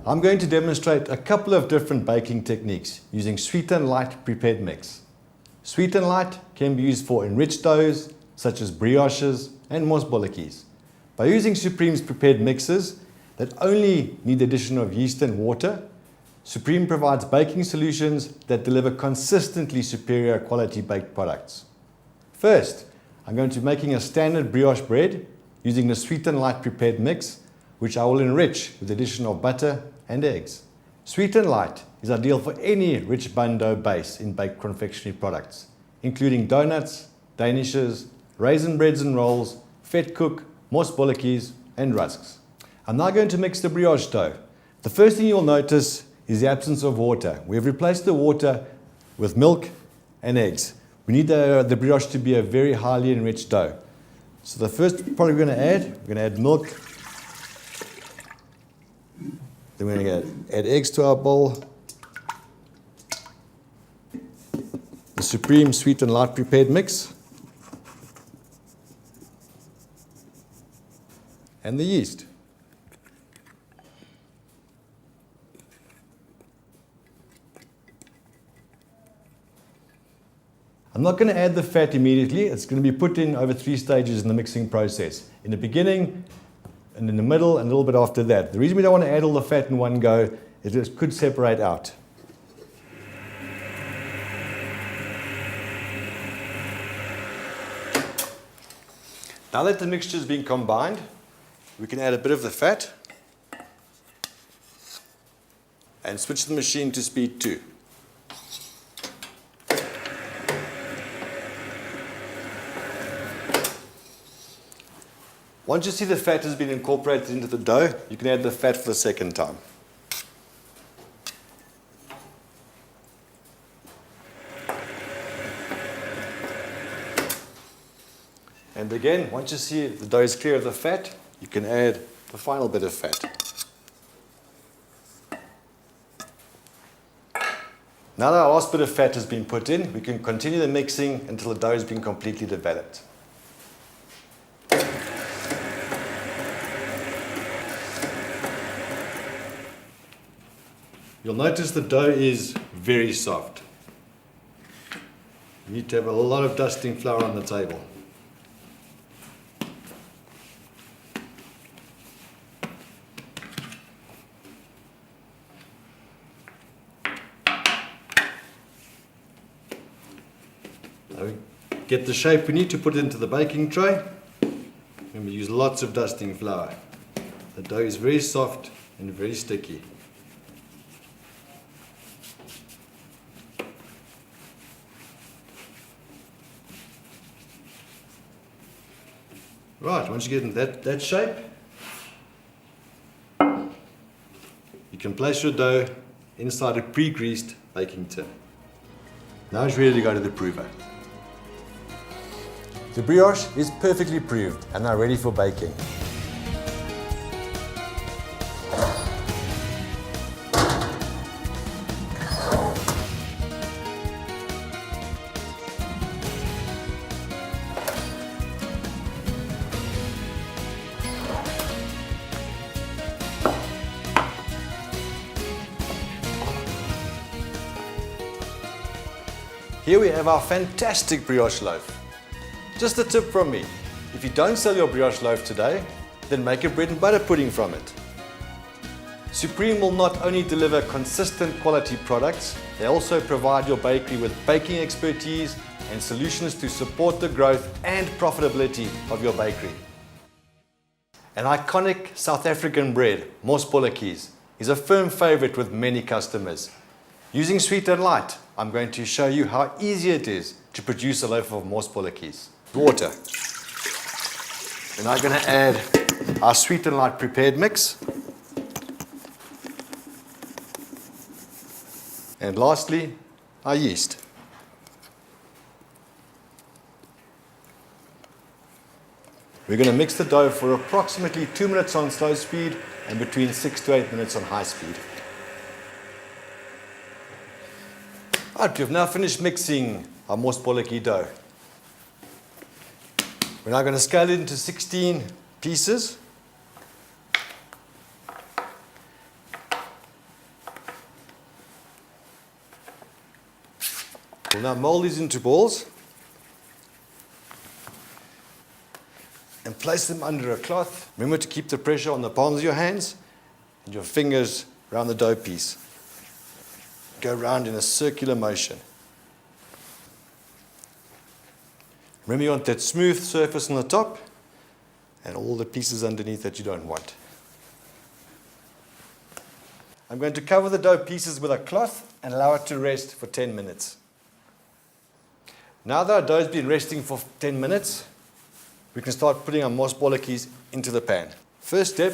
I'm going to demonstrate a couple of different baking techniques using sweet and light prepared mix. Sweet and light can be used for enriched doughs such as brioches and mosbolletjies. By using Supreme's prepared mixes that only need the addition of yeast and water, Supreme provides baking solutions that deliver consistently superior quality baked products. First, I'm going to be making a standard brioche bread using the sweet and light prepared mix, which I will enrich with the addition of butter and eggs. Sweet and light is ideal for any rich bun dough base in baked confectionery products, including donuts, danishes, raisin breads and rolls, vetkoek, mosbolletjies, and rusks. I'm now going to mix the brioche dough. The first thing you'll notice is the absence of water. We have replaced the water with milk and eggs. We need the brioche to be a very highly enriched dough. So the first product we're going to add milk. Then we're going to add eggs to our bowl. The Supreme sweet and light prepared mix. And the yeast. I'm not going to add the fat immediately. It's going to be put in over 3 stages in the mixing process. In the beginning, and in the middle, and a little bit after that. The reason we don't want to add all the fat in one go is it could separate out. Now that the mixture has been combined, we can add a bit of the fat and switch the machine to speed 2. Once you see the fat has been incorporated into the dough, you can add the fat for the second time. And again, once you see the dough is clear of the fat, you can add the final bit of fat. Now that our last bit of fat has been put in, we can continue the mixing until the dough has been completely developed. You'll notice the dough is very soft. You need to have a lot of dusting flour on the table. Now we get the shape we need to put it into the baking tray, and we use lots of dusting flour. The dough is very soft and very sticky. Right, once you get in that shape, you can place your dough inside a pre-greased baking tin. Now it's ready to go to the prover. The brioche is perfectly proved and now ready for baking. Here we have our fantastic brioche loaf. Just a tip from me, if you don't sell your brioche loaf today, then make a bread and butter pudding from it. Supreme will not only deliver consistent quality products, they also provide your bakery with baking expertise and solutions to support the growth and profitability of your bakery. An iconic South African bread, mosbolletjies, is a firm favorite with many customers. Using sweet and light, I'm going to show you how easy it is to produce a loaf of mosbolletjies. Water. We're now going to add our sweet and light prepared mix. And lastly, our yeast. We're going to mix the dough for approximately 2 minutes on slow speed and between 6 to 8 minutes on high speed. Right, we've now finished mixing our mosbolletjie dough. We're now going to scale it into 16 pieces. We'll now mold these into balls and place them under a cloth. Remember to keep the pressure on the palms of your hands and your fingers around the dough piece. Go round in a circular motion. Remember, you want that smooth surface on the top and all the pieces underneath that you don't want. I'm going to cover the dough pieces with a cloth and allow it to rest for 10 minutes. Now that our dough has been resting for 10 minutes, we can start putting our mosbolletjies into the pan. First step,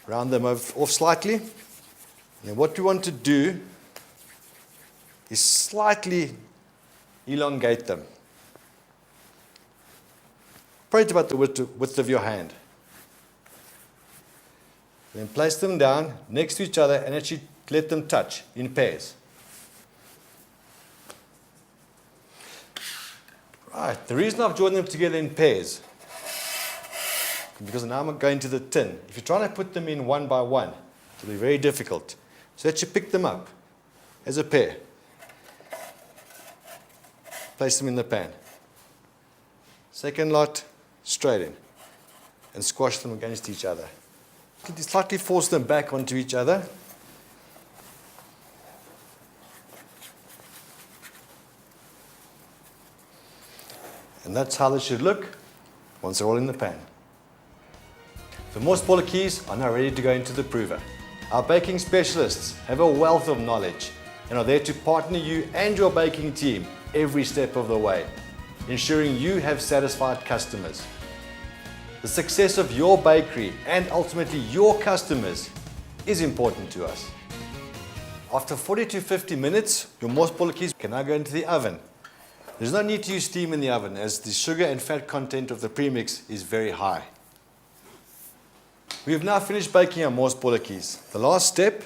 round them off slightly. And then what we want to do is slightly elongate them. Probably about the width of your hand. Then place them down next to each other and actually let them touch in pairs. Right, the reason I've joined them together in pairs is because now I'm going to the tin. If you're trying to put them in one by one, it'll be very difficult. So that you pick them up as a pair. Place them in the pan. Second lot, straight in. And squash them against each other. Slightly force them back onto each other. And that's how they should look once they're all in the pan. The mosbolletjies are now ready to go into the prover. Our baking specialists have a wealth of knowledge and are there to partner you and your baking team every step of the way, ensuring you have satisfied customers. The success of your bakery and ultimately your customers is important to us. After 40 to 50 minutes, your mosbolletjies can now go into the oven. There's no need to use steam in the oven as the sugar and fat content of the premix is very high. We have now finished baking our mosbolletjies. The last step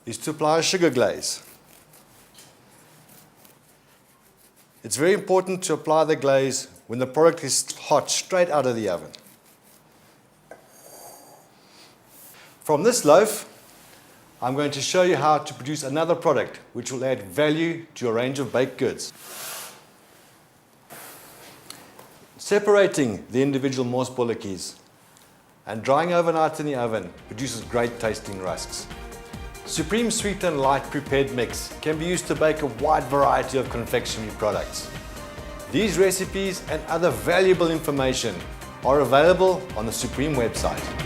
is to apply a sugar glaze. It's very important to apply the glaze when the product is hot straight out of the oven. From this loaf, I'm going to show you how to produce another product which will add value to your range of baked goods. Separating the individual mosbolletjies and drying overnight in the oven produces great tasting rusks. Supreme Sweet and Light Prepared Mix can be used to bake a wide variety of confectionery products. These recipes and other valuable information are available on the Supreme website.